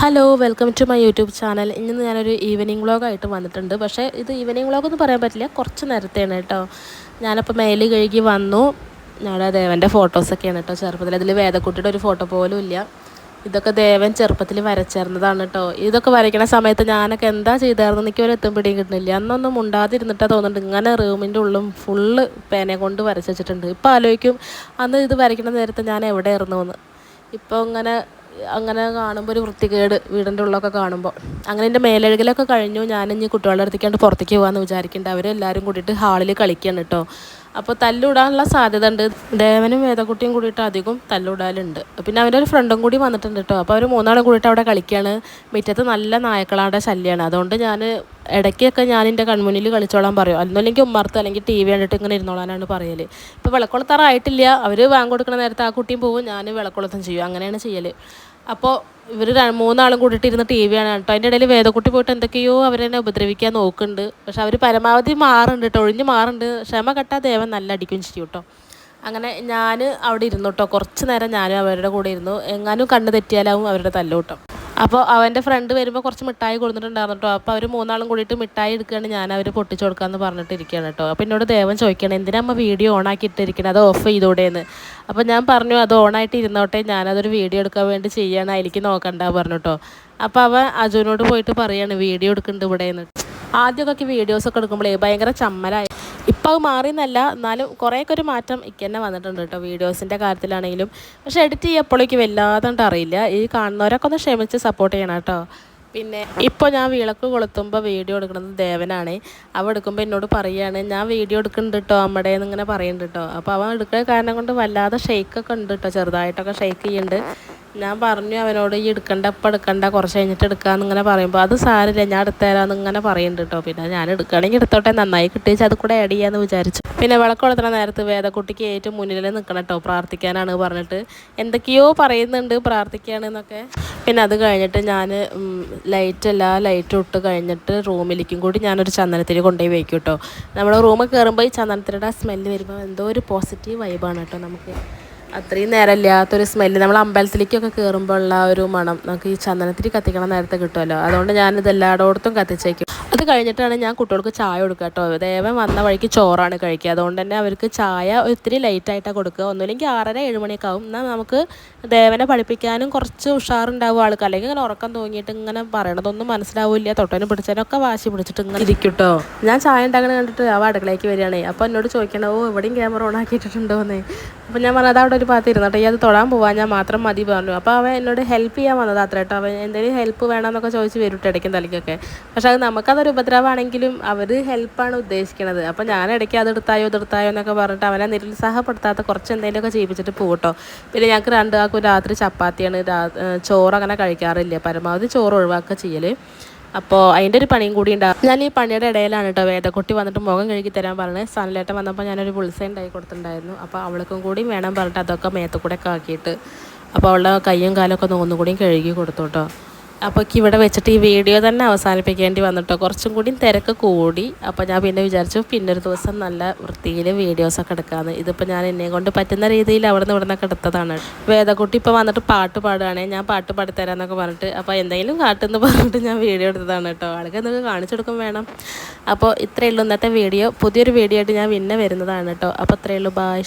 Hello welcome to my YouTube channel. ഇന്ന് ഞാനൊരു evening വ്ളോഗായിട്ട് വന്നിട്ടുണ്ട്. പക്ഷേ ഇത് ഈവനിങ് വ്ളോഗൊന്നും പറയാൻ പറ്റില്ല, കുറച്ച് നേരത്തെയാണ് കേട്ടോ. ഞാനപ്പോൾ മേല് കഴുകി വന്നു. ഞങ്ങളുടെ ദേവൻ്റെ ഫോട്ടോസൊക്കെയാണ് കേട്ടോ ചെറുപ്പത്തിൽ. അതിൽ വേദക്കുട്ടിയുടെ ഒരു ഫോട്ടോ പോലും ഇല്ല. ഇതൊക്കെ ദേവൻ ചെറുപ്പത്തിൽ വരച്ചേർന്നതാണ് കേട്ടോ. ഇതൊക്കെ വരയ്ക്കണ സമയത്ത് ഞാനൊക്കെ എന്താ ചെയ്തായിരുന്നു എനിക്ക് ഒരു എത്തും പിടിയും കിട്ടുന്നില്ല. അന്നൊന്നും മുണ്ടാതിരുന്നിട്ടാണ് തോന്നുന്നുണ്ട് ഇങ്ങനെ റൂമിൻ്റെ ഉള്ളും ഫുള്ള് പേന കൊണ്ട് വരച്ച് വെച്ചിട്ടുണ്ട്. ഇപ്പോൾ ആലോചിക്കും അന്ന് ഇത് വരയ്ക്കണ നേരത്തെ ഞാൻ എവിടെയായിരുന്നു എന്ന്. ഇപ്പോൾ അങ്ങനെ കാണുമ്പോൾ ഒരു വൃത്തികേട് വീടിൻ്റെ ഉള്ളൊക്കെ കാണുമ്പോൾ. അങ്ങനെ എൻ്റെ മേലഴുകലൊക്കെ കഴിഞ്ഞു. ഞാനിഞ്ഞ് കുട്ടികളുടെ അടുത്തേക്കാണ്ട് പുറത്തേക്ക് പോകാമെന്ന് വിചാരിക്കുന്നുണ്ട്. അവരെല്ലാവരും കൂടിയിട്ട് ഹാളിൽ കളിക്കുകയാണ് കേട്ടോ. അപ്പോൾ തല്ലിടാനുള്ള സാധ്യത ഉണ്ട്. ദേവനും വേദക്കുട്ടിയും കൂടിയിട്ട് അധികം തല്ലിടാലുണ്ട്. പിന്നെ അവൻ്റെ ഒരു ഫ്രണ്ടും കൂടി വന്നിട്ടുണ്ട് കേട്ടോ. അപ്പോൾ അവർ മൂന്നാളും കൂടിയിട്ട് അവിടെ കളിക്കുകയാണ്. മുറ്റത്ത് നല്ല നായ്ക്കളാടെ ശല്യമാണ്. അതുകൊണ്ട് ഞാൻ ഇടയ്ക്കൊക്കെ ഞാൻ എൻ്റെ കൺമുന്നിൽ കളിച്ചോളാൻ പറയും. അല്ലെന്നുണ്ടെങ്കിൽ ഉമ്മർത്ത് അല്ലെങ്കിൽ ടി വി കണ്ടിട്ട് ഇങ്ങനെ ഇരുന്നോളാനാണ് പറയൽ. ഇപ്പോൾ വിളക്കുകൊളുത്താറായിട്ടില്ല. അവർ വാങ്ങ് കൊടുക്കുന്ന നേരത്തെ ആ കുട്ടിയും പോകും, ഞാൻ വിളക്കുകൊളുത്തും ചെയ്യും. അങ്ങനെയാണ് ചെയ്യൽ. അപ്പോൾ ഇവർ മൂന്നാളും കൂടിയിട്ട് ഇരുന്ന് ടി വി ആണ് കേട്ടോ. അതിൻ്റെ ഇടയിൽ വേദക്കുട്ടി പോയിട്ട് എന്തൊക്കെയോ അവരെന്നെ ഉപദ്രവിക്കാൻ നോക്കുന്നുണ്ട്. പക്ഷെ അവർ പരമാവധി മാറുന്നുണ്ട് കേട്ടോ, ഒഴിഞ്ഞ് മാറുന്നുണ്ട്. ക്ഷമ കെട്ടാ ദേവൻ നല്ല അടിക്കും ചെയ്യും കേട്ടോ. അങ്ങനെ ഞാൻ അവിടെ ഇരുന്നു കേട്ടോ. കുറച്ച് നേരം ഞാനും അവരുടെ കൂടെ ഇരുന്നു. എങ്ങാനും കണ്ണ് തെറ്റിയാലാവും അവരുടെ തല്ലുകൂട്ടം. അപ്പോൾ അവൻ്റെ ഫ്രണ്ട് വരുമ്പോൾ കുറച്ച് മിഠായി കൊടുത്തിട്ടുണ്ടായിരുന്നു കേട്ടോ. അപ്പോൾ അവർ മൂന്നാളും കൂടിയിട്ട് മിഠായി എടുക്കുകയാണ്, ഞാൻ അവർ പൊട്ടിച്ചു കൊടുക്കാമെന്ന് പറഞ്ഞിട്ടിരിക്കുകയാണ് കേട്ടോ. അപ്പോൾ എന്നോട് ദേവൻ ചോദിക്കുകയാണ് എന്തിനാ അമ്മ വീഡിയോ ഓണാക്കി ഇട്ടിരിക്കുന്നത്, അത് ഓഫ് ചെയ്തോടെയെന്ന്. അപ്പോൾ ഞാൻ പറഞ്ഞു അത് ഓണായിട്ട് ഇരുന്നോട്ടെ, ഞാനതൊരു വീഡിയോ എടുക്കാൻ വേണ്ടി ചെയ്യണം, അതിലേക്ക് നോക്കണ്ട പറഞ്ഞു കേട്ടോ. അപ്പോൾ അവൻ അജുവിനോട് പോയിട്ട് പറയാണ് വീഡിയോ എടുക്കുന്നുണ്ട് ഇവിടെയെന്ന്. ആദ്യമൊക്കെ വീഡിയോസൊക്കെ എടുക്കുമ്പോഴേ ഭയങ്കര ചമ്മലായി. ഇപ്പോൾ അത് മാറിയെന്നല്ല, എന്നാലും കുറേയൊക്കെ ഒരു മാറ്റം തന്നെ വന്നിട്ടുണ്ട് കേട്ടോ വീഡിയോസിൻ്റെ കാര്യത്തിലാണെങ്കിലും. പക്ഷേ എഡിറ്റ് ചെയ്യപ്പോഴേക്ക് വല്ലാതെ അറിയില്ല. ഈ കാണുന്നവരൊക്കെ ഒന്ന് ക്ഷമിച്ച് സപ്പോർട്ട് ചെയ്യണം കേട്ടോ. പിന്നെ ഇപ്പോൾ ഞാൻ വിളക്ക് കൊളുത്തുമ്പോൾ വീഡിയോ എടുക്കുന്നത് ദേവനാണ്. അവൻ എടുക്കുമ്പോൾ എന്നോട് പറയുകയാണ് ഞാൻ വീഡിയോ എടുക്കുന്നുണ്ട് കേട്ടോ അമ്മയുടെ എന്നിങ്ങനെ പറയുന്നുണ്ട് കേട്ടോ. അപ്പോൾ അവൻ എടുക്കുന്ന കാരണം കൊണ്ട് വല്ലാതെ ഷെയ്ക്കൊക്കെ ഉണ്ട് കേട്ടോ, ചെറുതായിട്ടൊക്കെ ഷെയ്ക്ക് ചെയ്യുന്നുണ്ട്. ഞാൻ പറഞ്ഞു അവനോട് ഈ എടുക്കണ്ട, ഇപ്പം എടുക്കണ്ട, കുറച്ച് കഴിഞ്ഞിട്ട് എടുക്കാമെന്ന് ഇങ്ങനെ പറയുമ്പോൾ അത് സാരില്ല ഞാൻ എടുത്തുതരാമെന്ന് ഇങ്ങനെ പറയുന്നുണ്ട് കേട്ടോ. പിന്നെ ഞാൻ എടുക്കുകയാണെങ്കിൽ എടുത്തോട്ടെ, നന്നായി കിട്ടിയാൽ അത് കൂടെ ആഡ് ചെയ്യാമെന്ന് വിചാരിച്ചു. പിന്നെ വിളക്ക് കൊളുത്തുന്ന നേരത്ത് വേദക്കുട്ടിക്ക് ഏറ്റവും മുന്നിൽ നിൽക്കണം കേട്ടോ, പ്രാർത്ഥിക്കാനാണ് പറഞ്ഞിട്ട് എന്തൊക്കെയോ പറയുന്നുണ്ട്, പ്രാർത്ഥിക്കുകയാണെന്നൊക്കെ. പിന്നെ അത് കഴിഞ്ഞിട്ട് ഞാൻ ലൈറ്റും ഇട്ട് കഴിഞ്ഞിട്ട് റൂമിലേക്കും കൂടി ഞാനൊരു ചന്ദനത്തിരി കൊണ്ടുപോയി വയ്ക്കും കേട്ടോ. നമ്മൾ റൂമിൽ കയറുമ്പോൾ ഈ ചന്ദനത്തിരിയുടെ സ്മെല്ല് വരുമ്പോൾ എന്തോ ഒരു പോസിറ്റീവ് വൈബാണ് കേട്ടോ. നമുക്ക് അത്രയും നേരമില്ലാത്തൊരു സ്മെല്ല് നമ്മൾ അമ്പലത്തിലേക്കൊക്കെ കയറുമ്പോൾ ഉള്ള ഒരു മണം നമുക്ക് ഈ ചന്ദനത്തിരി കത്തിക്കണം നേരത്തെ കിട്ടുമല്ലോ. അതുകൊണ്ട് ഞാനിത് എല്ലായിടത്തും കത്തിച്ചേക്കും. അത് കഴിഞ്ഞിട്ടാണ് ഞാൻ കുട്ടികൾക്ക് ചായ കൊടുക്കുക കേട്ടോ. ദേവൻ വന്ന വഴിക്ക് ചോറാണ് കഴിക്കുക. അതുകൊണ്ട് തന്നെ അവർക്ക് ചായ ഒത്തിരി ലേറ്റായിട്ടാണ് കൊടുക്കുക. ഒന്നുമില്ലെങ്കിൽ 6:30-7 മണിയൊക്കെ ആവും. എന്നാൽ നമുക്ക് ദേവനെ പഠിപ്പിക്കാനും കുറച്ച് ഉഷാറുണ്ടാവും ആൾക്ക്. അല്ലെങ്കിൽ ഇങ്ങനെ ഉറക്കം തോന്നിയിട്ട് ഇങ്ങനെ പറയണതൊന്നും മനസ്സിലാവില്ല, തൊട്ടനും പിടിച്ചതിനൊക്കെ വാശി പിടിച്ചിട്ട് ഇങ്ങനെ ഇരിക്കും കേട്ടോ. ഞാൻ ചായ ഉണ്ടാക്കണ കണ്ടിട്ട് അവ അടുക്കളയ്ക്ക് വരികയാണേ. അപ്പോൾ എന്നോട് ചോദിക്കണം ഓ എവിടെയും ക്യാമറ ഓൺ ആക്കിയിട്ടുണ്ടോന്നേ. അപ്പോൾ ഞാൻ പറഞ്ഞത് അവിടെ ഒരു ഭാഗത്ത് ഇരുന്നോട്ടെ, അത് തൊടാൻ പോവാൻ ഞാൻ മാത്രം മതി പറഞ്ഞു. അപ്പോൾ അവൻ എന്നോട് ഹെൽപ്പ് ചെയ്യാൻ വന്നത് അത്ര കേട്ടോ. അവൻ എന്തെങ്കിലും ഹെൽപ്പ് വേണമെന്നൊക്കെ ചോദിച്ച് വരും ഇടയ്ക്കും തലയ്ക്കൊക്കെ. പക്ഷെ അത് നമുക്കതൊരു ഉപദ്രവമാണെങ്കിലും അവർ ഹെൽപ്പാണ് ഉദ്ദേശിക്കുന്നത്. അപ്പോൾ ഞാൻ ഇടയ്ക്ക് അതെടുത്തായോ എന്നൊക്കെ പറഞ്ഞിട്ട് അവനെ നിരുത്സാഹപ്പെടുത്താത്ത കുറച്ച് എന്തെങ്കിലുമൊക്കെ ചെയ്യിപ്പിച്ചിട്ട് പോകട്ടോ. പിന്നെ ഞങ്ങൾക്ക് രണ്ടാൾക്കും രാത്രി ചപ്പാത്തിയാണ്, ചോറ് അങ്ങനെ കഴിക്കാറില്ല, പരമാവധി ചോറ് ഒഴിവാക്കുക ചെയ്യൽ. അപ്പോൾ അതിൻ്റെ ഒരു പണിയും കൂടി ഉണ്ടാകും. ഞാൻ ഈ പണിയുടെ ഇടയിലാണ് കേട്ടോ വേദക്കുട്ടി വന്നിട്ട് മുഖം കഴുകി തരാൻ പറഞ്ഞത്. സനലേട്ടൻ വന്നപ്പോൾ ഞാനൊരു ബുൾസൈ ഉണ്ടാക്കി കൊടുത്തിട്ടുണ്ടായിരുന്നു. അപ്പോൾ അവൾക്കും കൂടി വേണം പറഞ്ഞിട്ട് അതൊക്കെ മേത്ത് കൂടെ ഒക്കെ ആക്കിയിട്ട് അപ്പോൾ അവളുടെ കയ്യും കാലൊക്കെ ഒന്നുകൂടിയും കഴുകി കൊടുത്തു കേട്ടോ. അപ്പോൾ ഇവിടെ വെച്ചിട്ട് ഈ വീഡിയോ തന്നെ അവസാനിപ്പിക്കേണ്ടി വന്നിട്ടോ, കുറച്ചും കൂടി തിരക്ക് കൂടി. അപ്പോൾ ഞാൻ പിന്നെ വിചാരിച്ചു പിന്നെ ഒരു ദിവസം നല്ല വൃത്തിയിൽ വീഡിയോസൊക്കെ എടുക്കാമെന്ന്. ഇതിപ്പോൾ ഞാൻ എന്നെ കൊണ്ട് പറ്റുന്ന രീതിയിൽ അവിടെ നിന്ന് ഇവിടെ നിന്നൊക്കെ എടുത്തതാണ്. വേദക്കുട്ടി ഇപ്പോൾ വന്നിട്ട് പാട്ട് പാടുകയാണെ, ഞാൻ പാട്ട് പാടിത്തരാമെന്നൊക്കെ പറഞ്ഞിട്ട് അപ്പോൾ എന്തെങ്കിലും കാട്ടെന്ന് പറഞ്ഞിട്ട് ഞാൻ വീഡിയോ എടുത്തതാണ് കേട്ടോ. ആൾക്ക് എന്തൊക്കെ കാണിച്ചെടുക്കും വേണം. അപ്പോൾ ഇത്രയേ ഉള്ളൂ ഇന്നത്തെ വീഡിയോ. പുതിയൊരു വീഡിയോ ആയിട്ട് ഞാൻ പിന്നെ വരുന്നതാണ് കേട്ടോ. അപ്പോൾ ഇത്രയേ ഉള്ളൂ, ബായ്.